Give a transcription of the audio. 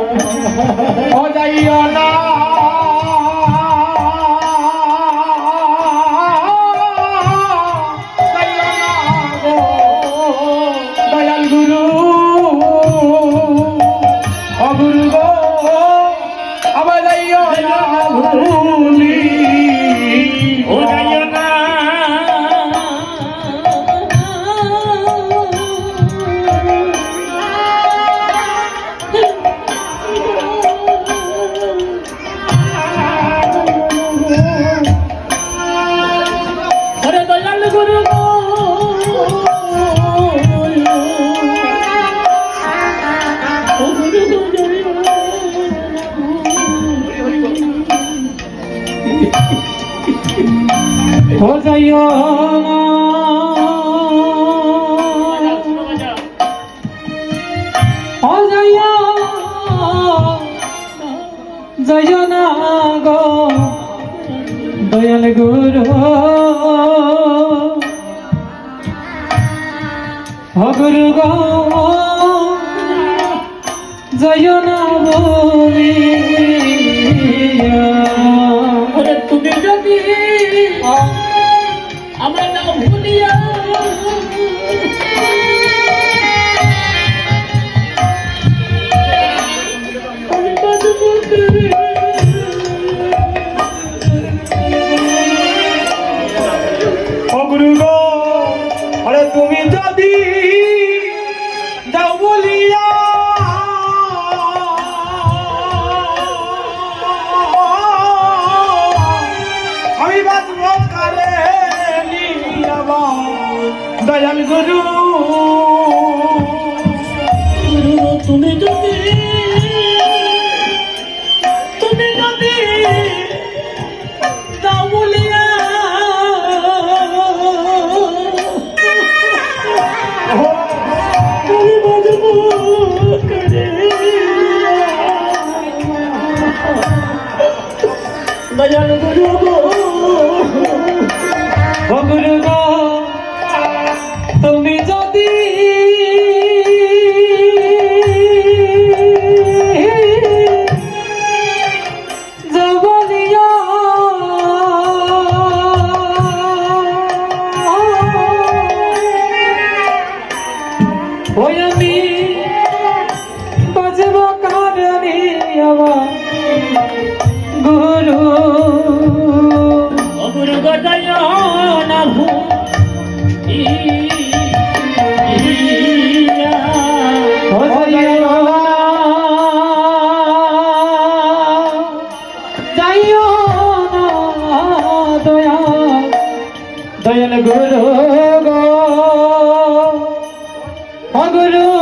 ও যাইও না দয়াল গুরু ও গুরু গো আবার যাইও না ভুলি ও যাইও না हो जाइयो हो जाइयो जाइयो ना गो दयाल गुरु हो गुरु गो जाइयो ना बोलिया अरे तुम्हें जदी আমরা না ভুলিয়া ও গুরু গো আরে তুমি যদি যাও বলিয়া আমি বাঁচব কারে দয়াল গুরু গুরু তুমি যদি যাও বলিয়া তুমি বাজব করে দয়াল গুরু ও গুরু গো তুমি যদি জবলিয়া ওই আমি বাজব কারণে আমার গুরু গুরু গদায় না দয়াল গুরু গো ও গুরু